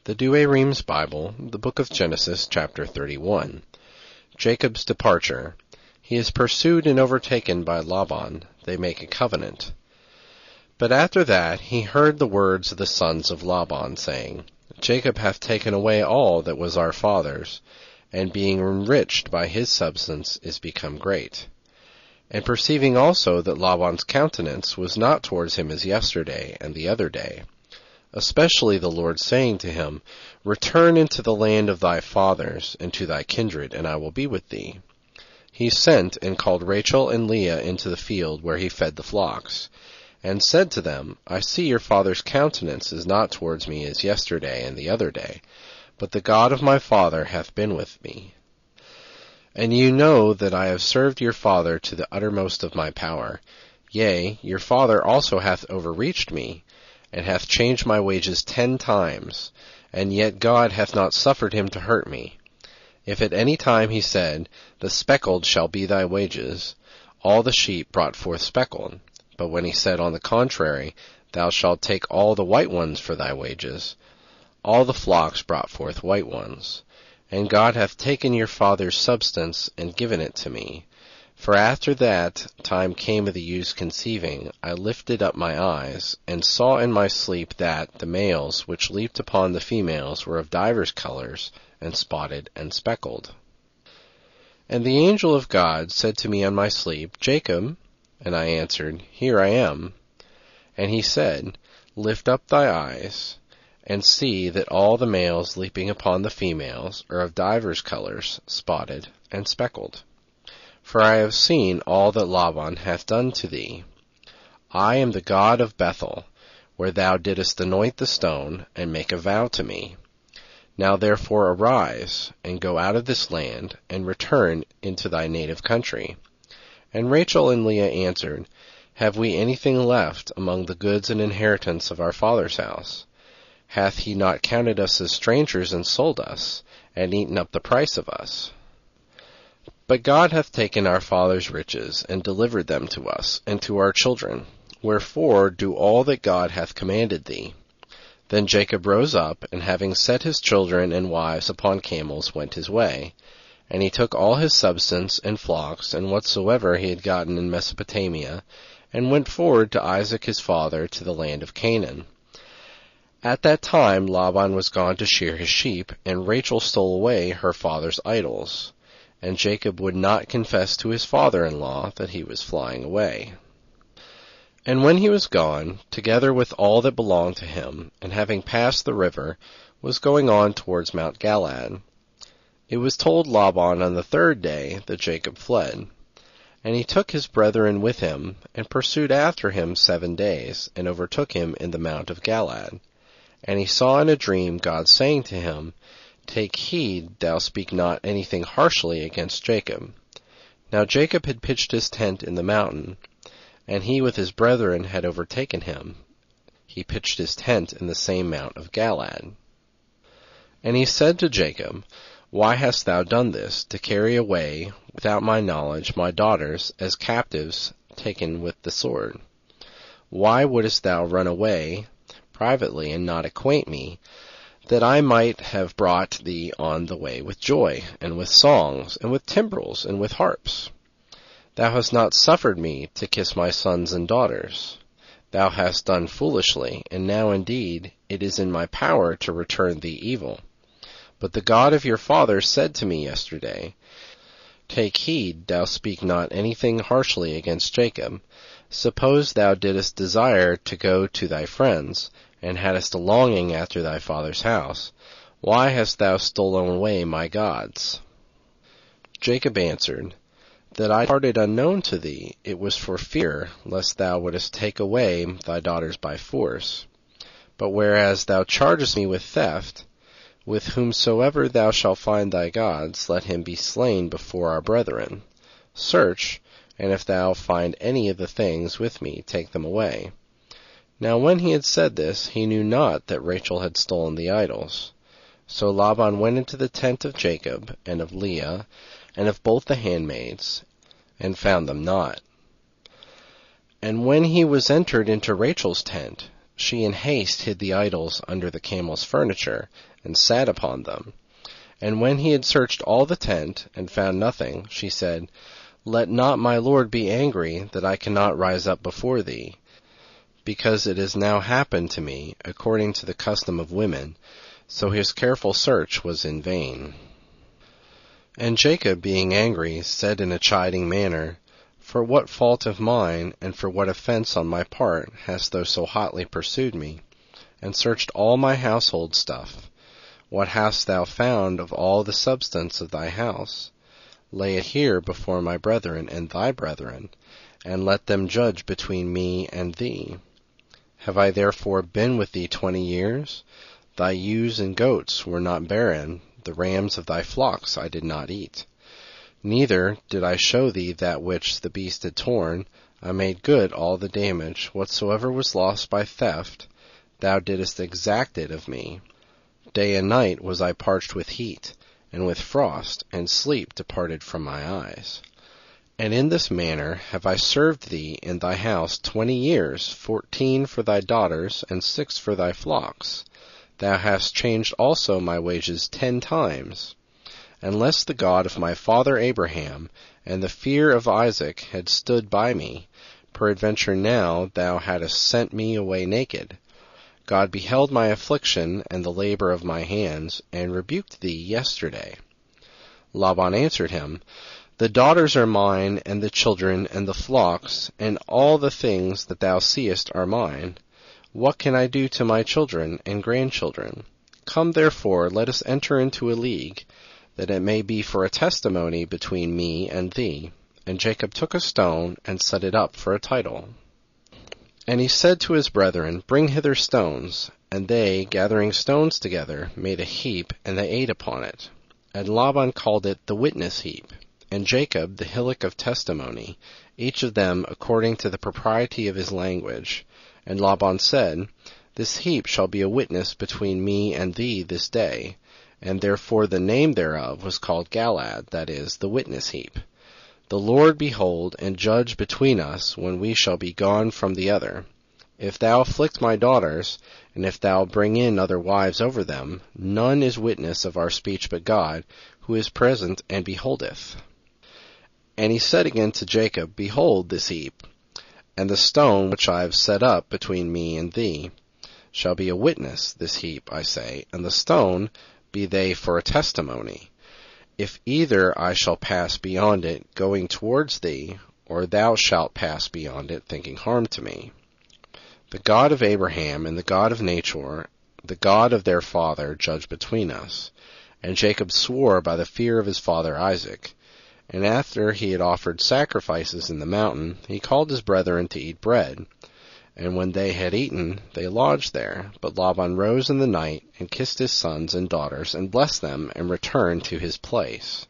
The Douay-Rheims Bible, the book of Genesis, chapter 31. Jacob's departure. He is pursued and overtaken by Laban. They make a covenant. But after that he heard the words of the sons of Laban, saying, Jacob hath taken away all that was our father's, and being enriched by his substance is become great. And perceiving also that Laban's countenance was not towards him as yesterday and the other day, especially the Lord saying to him, Return into the land of thy fathers, and to thy kindred, and I will be with thee. He sent and called Rachel and Leah into the field where he fed the flocks, and said to them, I see your father's countenance is not towards me as yesterday and the other day, but the God of my father hath been with me. And you know that I have served your father to the uttermost of my power. Yea, your father also hath overreached me, and hath changed my wages 10 times, and yet God hath not suffered him to hurt me. If at any time he said, The speckled shall be thy wages, all the sheep brought forth speckled. But when he said, on the contrary, Thou shalt take all the white ones for thy wages, all the flocks brought forth white ones. And God hath taken your father's substance, and given it to me. For after that time came of the youth's conceiving, I lifted up my eyes, and saw in my sleep that the males which leaped upon the females were of divers colors, and spotted and speckled. And the angel of God said to me on my sleep, Jacob? And I answered, Here I am. And he said, Lift up thy eyes, and see that all the males leaping upon the females are of divers colors, spotted and speckled. For I have seen all that Laban hath done to thee. I am the God of Bethel, where thou didst anoint the stone, and make a vow to me. Now therefore arise, and go out of this land, and return into thy native country. And Rachel and Leah answered, Have we anything left among the goods and inheritance of our father's house? Hath he not counted us as strangers, and sold us, and eaten up the price of us? But God hath taken our fathers' riches, and delivered them to us, and to our children. Wherefore do all that God hath commanded thee. Then Jacob rose up, and having set his children and wives upon camels, went his way. And he took all his substance, and flocks, and whatsoever he had gotten in Mesopotamia, and went forward to Isaac his father, to the land of Canaan. At that time Laban was gone to shear his sheep, and Rachel stole away her father's idols. And Jacob would not confess to his father-in-law that he was flying away. And when he was gone, together with all that belonged to him, and having passed the river, was going on towards Mount Galaad, it was told Laban on the 3rd day that Jacob fled. And he took his brethren with him, and pursued after him 7 days, and overtook him in the Mount of Galaad. And he saw in a dream God saying to him, Take heed thou speak not anything harshly against Jacob. Now Jacob had pitched his tent in the mountain, and he with his brethren had overtaken him. He pitched his tent in the same Mount of Galaad. And he said to Jacob, Why hast thou done this, to carry away, without my knowledge, my daughters as captives taken with the sword? Why wouldest thou run away privately, and not acquaint me, that I might have brought thee on the way with joy, and with songs, and with timbrels, and with harps? Thou hast not suffered me to kiss my sons and daughters. Thou hast done foolishly, and now indeed it is in my power to return thee evil. But the God of your father said to me yesterday, Take heed thou speak not anything harshly against Jacob. Suppose thou didst desire to go to thy friends, and hadst a longing after thy father's house, why hast thou stolen away my gods? Jacob answered, That I departed unknown to thee, it was for fear, lest thou wouldest take away thy daughters by force. But whereas thou chargest me with theft, with whomsoever thou shalt find thy gods, let him be slain before our brethren. Search, and if thou find any of the things with me, take them away. Now when he had said this, he knew not that Rachel had stolen the idols. So Laban went into the tent of Jacob, and of Leah, and of both the handmaids, and found them not. And when he was entered into Rachel's tent, she in haste hid the idols under the camel's furniture, and sat upon them. And when he had searched all the tent, and found nothing, she said, Let not my lord be angry, that I cannot rise up before thee, because it has now happened to me, according to the custom of women. So his careful search was in vain. And Jacob, being angry, said in a chiding manner, For what fault of mine, and for what offense on my part, hast thou so hotly pursued me, and searched all my household stuff? What hast thou found of all the substance of thy house? Lay it here before my brethren and thy brethren, and let them judge between me and thee. Have I therefore been with thee 20 years? Thy ewes and goats were not barren, the rams of thy flocks I did not eat. Neither did I show thee that which the beast had torn. I made good all the damage. Whatsoever was lost by theft, thou didst exact it of me. Day and night was I parched with heat, and with frost, and sleep departed from my eyes. And in this manner have I served thee in thy house 20 years, 14 for thy daughters, and 6 for thy flocks. Thou hast changed also my wages 10 times. Unless the God of my father Abraham, and the fear of Isaac had stood by me, peradventure now thou hadst sent me away naked. God beheld my affliction and the labor of my hands, and rebuked thee yesterday. Laban answered him, The daughters are mine, and the children, and the flocks, and all the things that thou seest are mine. What can I do to my children and grandchildren? Come therefore, let us enter into a league, that it may be for a testimony between me and thee. And Jacob took a stone, and set it up for a title. And he said to his brethren, Bring hither stones. And they, gathering stones together, made a heap, and they ate upon it. And Laban called it the witness heap, and Jacob the hillock of testimony, each of them according to the propriety of his language. And Laban said, This heap shall be a witness between me and thee this day. And therefore the name thereof was called Galaad, that is, the witness heap. The Lord behold, and judge between us, when we shall be gone from the other. If thou afflict my daughters, and if thou bring in other wives over them, none is witness of our speech but God, who is present and beholdeth. And he said again to Jacob, Behold this heap, and the stone which I have set up between me and thee shall be a witness, this heap, I say, and the stone be they for a testimony. If either I shall pass beyond it, going towards thee, or thou shalt pass beyond it, thinking harm to me. The God of Abraham and the God of Nachor, the God of their father, judge between us. And Jacob swore by the fear of his father Isaac. And after he had offered sacrifices in the mountain, he called his brethren to eat bread. And when they had eaten, they lodged there. But Laban rose in the night, and kissed his sons and daughters, and blessed them, and returned to his place.